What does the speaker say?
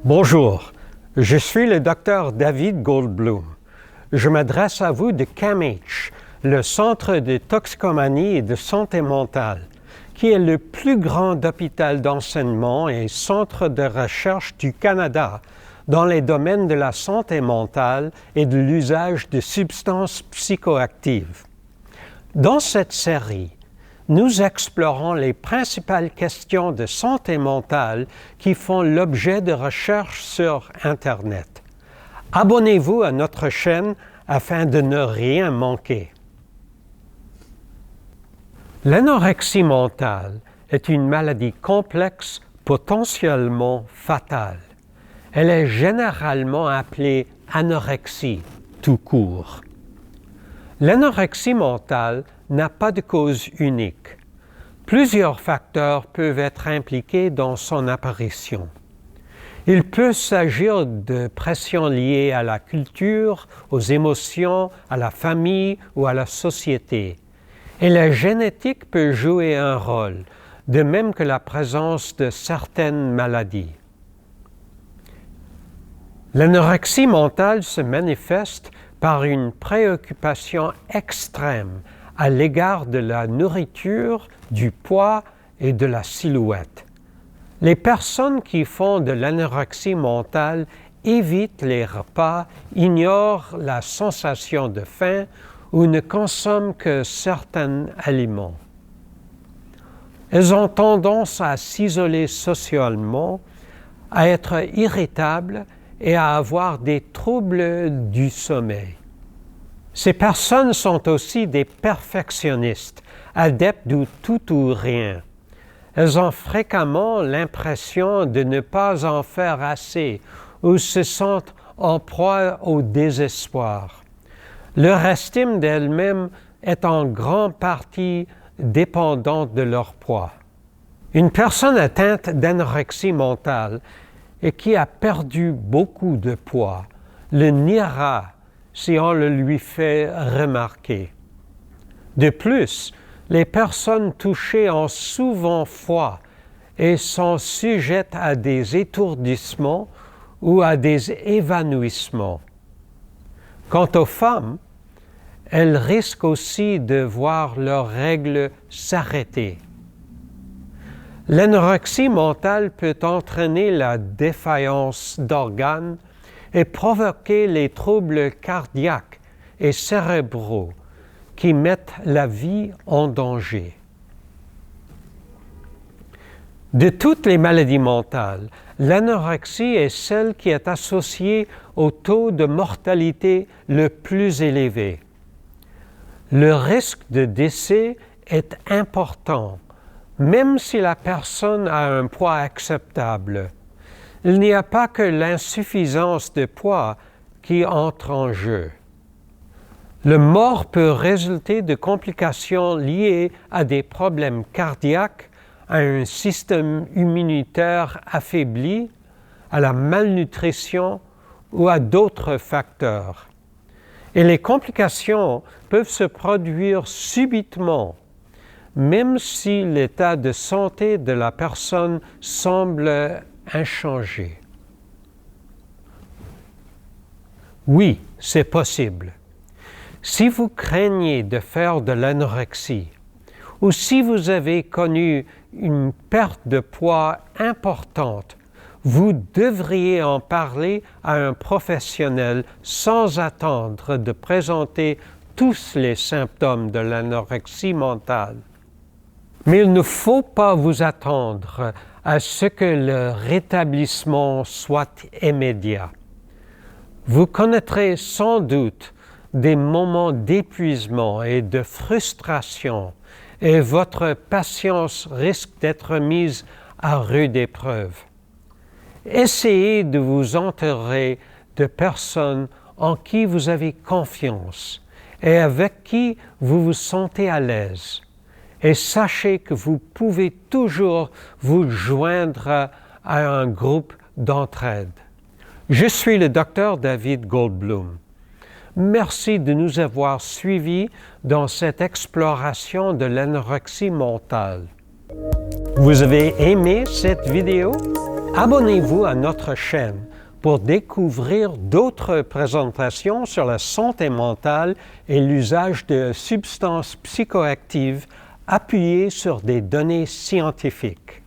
Bonjour, je suis le Dr David Goldblum. Je m'adresse à vous de CAMH, le Centre de toxicomanie et de santé mentale, qui est le plus grand hôpital d'enseignement et centre de recherche du Canada dans les domaines de la santé mentale et de l'usage de substances psychoactives. Dans cette série, nous explorons les principales questions de santé mentale qui font l'objet de recherches sur Internet. Abonnez-vous à notre chaîne afin de ne rien manquer. L'anorexie mentale est une maladie complexe, potentiellement fatale. Elle est généralement appelée anorexie, tout court. L'anorexie mentale n'a pas de cause unique. Plusieurs facteurs peuvent être impliqués dans son apparition. Il peut s'agir de pressions liées à la culture, aux émotions, à la famille ou à la société. Et la génétique peut jouer un rôle, de même que la présence de certaines maladies. L'anorexie mentale se manifeste par une préoccupation extrême à l'égard de la nourriture, du poids et de la silhouette. Les personnes qui font de l'anorexie mentale évitent les repas, ignorent la sensation de faim ou ne consomment que certains aliments. Elles ont tendance à s'isoler socialement, à être irritables et à avoir des troubles du sommeil. Ces personnes sont aussi des perfectionnistes, adeptes du tout ou rien. Elles ont fréquemment l'impression de ne pas en faire assez ou se sentent en proie au désespoir. Leur estime d'elles-mêmes est en grande partie dépendante de leur poids. Une personne atteinte d'anorexie mentale et qui a perdu beaucoup de poids le niera si on le lui fait remarquer. De plus, les personnes touchées ont souvent froid et sont sujettes à des étourdissements ou à des évanouissements. Quant aux femmes, elles risquent aussi de voir leurs règles s'arrêter. L'anorexie mentale peut entraîner la défaillance d'organes et provoquer les troubles cardiaques et cérébraux qui mettent la vie en danger. De toutes les maladies mentales, l'anorexie est celle qui est associée au taux de mortalité le plus élevé. Le risque de décès est important, même si la personne a un poids acceptable. Il n'y a pas que l'insuffisance de poids qui entre en jeu. Le mort peut résulter de complications liées à des problèmes cardiaques, à un système immunitaire affaibli, à la malnutrition ou à d'autres facteurs. Et les complications peuvent se produire subitement, même si l'état de santé de la personne semble inchangé. Oui, c'est possible. Si vous craignez de faire de l'anorexie ou si vous avez connu une perte de poids importante, vous devriez en parler à un professionnel sans attendre de présenter tous les symptômes de l'anorexie mentale. Mais il ne faut pas vous attendre à ce que le rétablissement soit immédiat. Vous connaîtrez sans doute des moments d'épuisement et de frustration et votre patience risque d'être mise à rude épreuve. Essayez de vous entourer de personnes en qui vous avez confiance et avec qui vous vous sentez à l'aise. Et sachez que vous pouvez toujours vous joindre à un groupe d'entraide. Je suis le Dr David Goldblum. Merci de nous avoir suivis dans cette exploration de l'anorexie mentale. Vous avez aimé cette vidéo? Abonnez-vous à notre chaîne pour découvrir d'autres présentations sur la santé mentale et l'usage de substances psychoactives appuyées sur des données scientifiques.